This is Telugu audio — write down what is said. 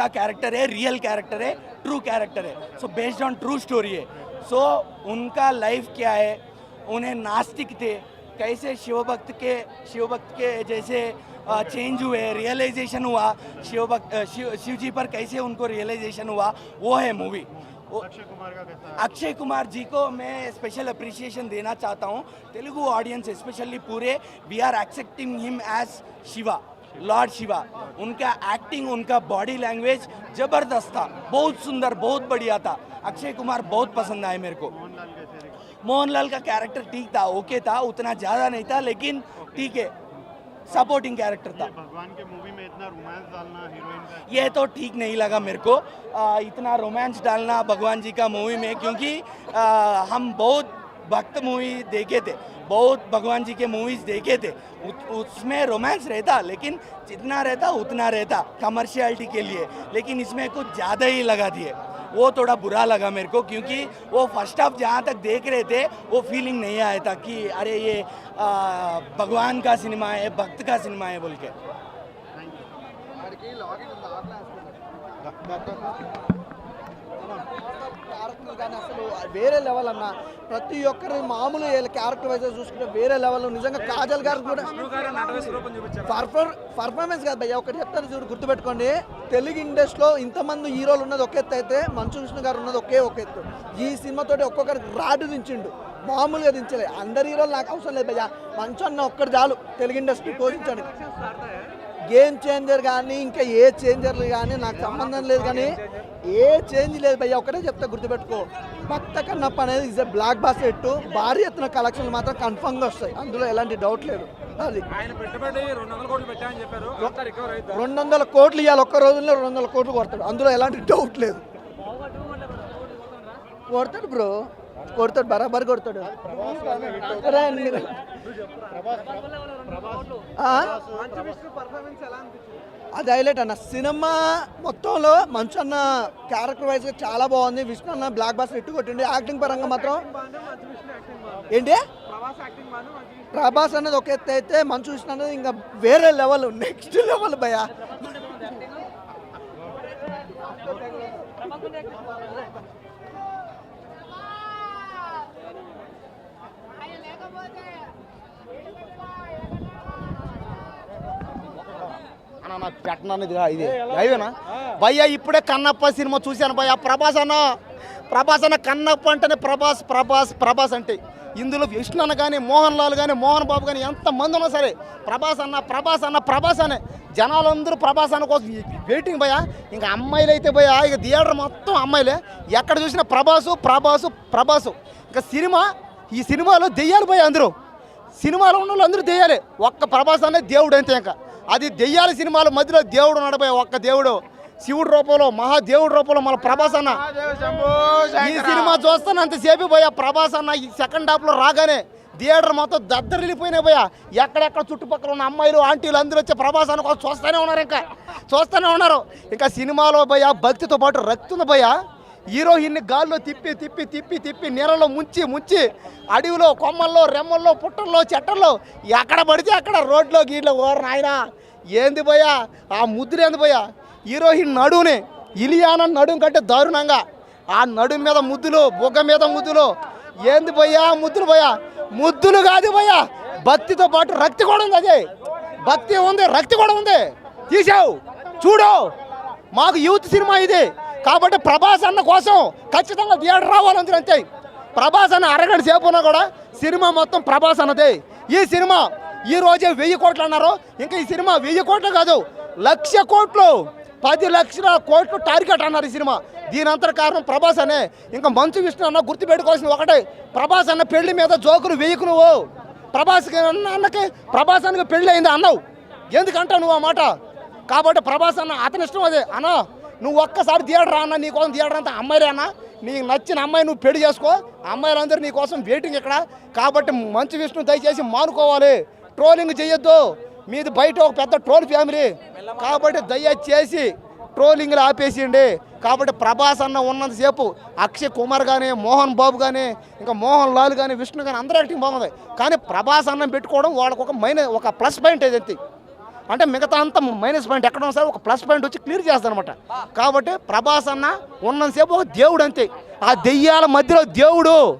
का कैरेक्टर है, रियल कैरेक्टर है, ट्रू कैरेक्टर है. So based on true story है. सो उनका लाइफ क्या है, उन्हें नास्तिक थे, कैसे शिवभक्त के जैसे चेंज हुए, रियलाइजेशन हुआ, शिव जी पर कैसे उनको रियलाइजेशन हुआ, वो है मूवी. अक्षय कुमार जी को मैं स्पेशल अप्रिसिएशन देना चाहता हूँ. तेलुगु ऑडियंस स्पेशली पूरे we are accepting him as Shiva, lord Shiva. उनका एक्टिंग, उनका बॉडी लैंग्वेज जबरदस्त था, बहुत सुंदर, बहुत बढ़िया था. अक्षय कुमार बहुत पसंद आए मेरे को. मोहनलाल का कैरेक्टर ठीक था, ओके था, उतना ज़्यादा नहीं था, लेकिन ठीक है, सपोर्टिंग कैरेक्टर था. भगवान के मूवी में इतना रोमांस डालना हीरोइन का, ये तो ठीक नहीं लगा मेरे को. इतना रोमांस डालना भगवान जी का मूवी में, क्योंकि हम बहुत भक्त मूवी देखे थे, बहुत भगवान जी के मूवीज देखे थे, उसमें रोमांस रहता, लेकिन जितना रहता उतना रहता कमर्शियलिटी के लिए. लेकिन इसमें कुछ ज़्यादा ही लगा दिए, वो थोड़ा बुरा लगा मेरे को. क्योंकि वो फर्स्ट हाफ जहाँ तक देख रहे थे वो फीलिंग नहीं आया था कि अरे ये भगवान का सिनेमा है, भक्त का सिनेमा है बोल के. క్యారెక్టర్ కానీ అసలు వేరే లెవెల్ అన్న. ప్రతి ఒక్కరి మామూలు క్యారెక్టర్ వైజ్ చూసుకుంటే వేరే లెవెల్. నిజంగా కాజల్ గారు కూడా పర్ఫార్మెన్స్ కాదు భయ్య, ఒకటి చెప్తాను చూడు, గుర్తుపెట్టుకోండి. తెలుగు ఇండస్ట్రీలో ఇంతమంది హీరోలు ఉన్నది ఒక ఎత్తు అయితే మంచు విష్ణు గారు ఉన్నది ఒక ఎత్తు. ఈ సినిమాతోటి ఒక్కొక్కరికి రాడు దించిండు, మామూలుగా దించలే. అందరి హీరోలు నాకు అవసరం లేదు భయ్య, మంచు అన్న ఒక్కటి చాలు తెలుగు ఇండస్ట్రీ పోషించండి. గేమ్ చేంజర్ కానీ ఇంకా ఏ చేంజర్లు కానీ నాకు సంబంధం లేదు, కానీ ఏ చేంజ్ లేదు భయ్య. ఒకటే చెప్తా, గుర్తుపెట్టుకో, భక్త కన్నప్ప అనేది is a blockbuster hit. భారీ ఎత్తున కలెక్షన్లు మాత్రం కన్ఫర్మ్గా వస్తాయి, అందులో ఎలాంటి డౌట్ లేదు. అది 200 కోట్లు ఇవ్వాలి, ఒక్క రోజుల్లో 200 కోట్లు కొడతాడు, అందులో ఎలాంటి డౌట్ లేదు. కొడతాడు బ్రో, కొడతాడు, బరాబర్ కొడతాడు. అది హైలైట్ అన్న. సినిమా మొత్తంలో మంచు అన్న క్యారెక్టర్ వైజ్గా చాలా బాగుంది. విష్ణు అన్న బ్లాక్ బాస్ హిట్ కొట్టిండి. యాక్టింగ్ పరంగా మాత్రం ఏంటి, ప్రభాస్ అన్నది ఒక ఎత్తు అయితే మంచు విష్ణు అన్నది ఇంకా వేరే లెవెల్, నెక్స్ట్ లెవెల్ భయ. అన్న పెట్టనది ఇది అయ్యేనా భయ్య. ఇప్పుడే కన్నప్ప సినిమా చూశాను భయ్య. ప్రభాస్ అన్న కన్నప్ప అంటేనే ప్రభాస్ అంటే ఇందులో విష్ణు అన్న కానీ, మోహన్ లాల్ కానీ, మోహన్ బాబు కానీ ఎంతమంది ఉన్నా సరే ప్రభాస్ అనే జనాలందరూ ప్రభాస్ అన్న కోసం వెయిటింగ్ భయ్య. ఇంకా అమ్మాయిలు అయితే భయ్య, ఇక థియేటర్ మొత్తం అమ్మాయిలే, ఎక్కడ చూసినా ప్రభాసు. ఇంకా ఈ సినిమాలో దెయ్యాలు భయ్య, అందరూ సినిమాలో ఉన్న వాళ్ళు అందరూ దెయ్యాలే, ఒక్క ప్రభాస్ అనే దేవుడు అంతే. ఇంకా అది దెయ్యాల సినిమాల మధ్యలో దేవుడు నడబోయే ఒక్క దేవుడు, శివుడు రూపంలో, మహాదేవుడు రూపంలో మన ప్రభాస్ అన్న. ఈ సినిమా చూస్తాను అంతసేపు పోయా, ప్రభాస్ అన్న ఈ సెకండ్ హాఫ్లో రాగానే థియేటర్ మొత్తం దద్దరిల్లిపోయినాయి పోయా. ఎక్కడెక్కడ చుట్టుపక్కల ఉన్న అమ్మాయిలు, ఆంటీలు అందరూ వచ్చి ప్రభాస్ అన్న కోసం చూస్తూనే ఉన్నారు. ఇంకా సినిమాలో పోయా భక్తితో పాటు రక్తుంది పోయా. హీరోయిన్ని గాల్లో తిప్పి నీళ్ళలో ముంచి అడవిలో, కొమ్మల్లో, రెమ్మల్లో, పుట్టల్లో, చెట్టల్లో, ఎక్కడ పడితే అక్కడ రోడ్లో గీట్లో ఓరన ఆయన. ఏంది భయ్యా ఆ ముద్దులు, ఏంది భయ్యా హీరోయిన్ నడువుని, ఇలియానా నడుము కంటే దారుణంగా ఆ నడుము మీద ముద్దులు, బొగ్గ మీద ముద్దులు. ఏంది భయ్యా ముద్దులు భయ్యా, ముద్దులు కాదు భయ్యా, భక్తితో పాటు రక్తి కూడా ఉంది. అదే భక్తి ఉంది, రక్తి కూడా ఉంది. తీసావు చూడు, మాకు యూత్ సినిమా ఇది కాబట్టి ప్రభాస్ అన్న కోసం ఖచ్చితంగా థియేటర్ రావాలంటే అంతే. ప్రభాస్ అన్న అరగంట సేపు ఉన్నా కూడా సినిమా మొత్తం ప్రభాస్ అన్నదే. ఈ సినిమా ఈ రోజే 1000 కోట్లు అన్నారు, ఇంకా ఈ సినిమా 1000 కోట్లు కాదు, 1,00,000 కోట్లు, 10 లక్షల కోట్లు టార్గెట్ అన్నారు ఈ సినిమా. దీని అంతర కారణం ప్రభాస్ అనే. ఇంకా మంచు విష్ణు అన్న గుర్తుపెట్టుకోవాల్సింది ఒకటే, ప్రభాస్ అన్న పెళ్లి మీద జోకులు వేయకు నువ్వు. ప్రభాస్ అన్నకి పెళ్లి అయింది అన్నావు, ఎందుకంటావు నువ్వు ఆ మాట? కాబట్టి ప్రభాస్ అన్న అతని ఇష్టం అదే. అన్న నువ్వు ఒక్కసారి థియేటర్ అన్న, నీకోసం థియేటర్ అంతా అమ్మాయిలే అన్న, నీకు నచ్చిన అమ్మాయి నువ్వు పెళ్లి చేసుకో, అమ్మాయిలందరూ నీకోసం వెయిటింగ్ ఇక్కడ. కాబట్టి మంచు విష్ణు దయచేసి మానుకోవాలి, ట్రోలింగ్ చేయొద్దు. మీది బయట ఒక పెద్ద ట్రోల్ ఫ్యామిలీ, కాబట్టి దయచేసి ట్రోలింగ్లు ఆపేసిండి. కాబట్టి ప్రభాస్ అన్న ఉన్నంతసేపు అక్షయ్ కుమార్ కానీ, మోహన్ బాబు కానీ, ఇంకా మోహన్ లాల్ కానీ, విష్ణు కానీ అందరూ యాక్టింగ్ బాగుంది. కానీ ప్రభాస్ అన్నం పెట్టుకోవడం వాళ్ళకు ఒక ప్లస్ పాయింట్ ఏదైతే. అంటే మిగతా అంతా మైనస్ పాయింట్ ఎక్కడ ఉన్నా సరే ఒక ప్లస్ పాయింట్ వచ్చి క్లియర్ చేస్తానమాట. కాబట్టి ప్రభాస్ అన్న ఉన్నంతసేపు ఒక దేవుడు అంతే, ఆ దెయ్యాల మధ్యలో దేవుడు.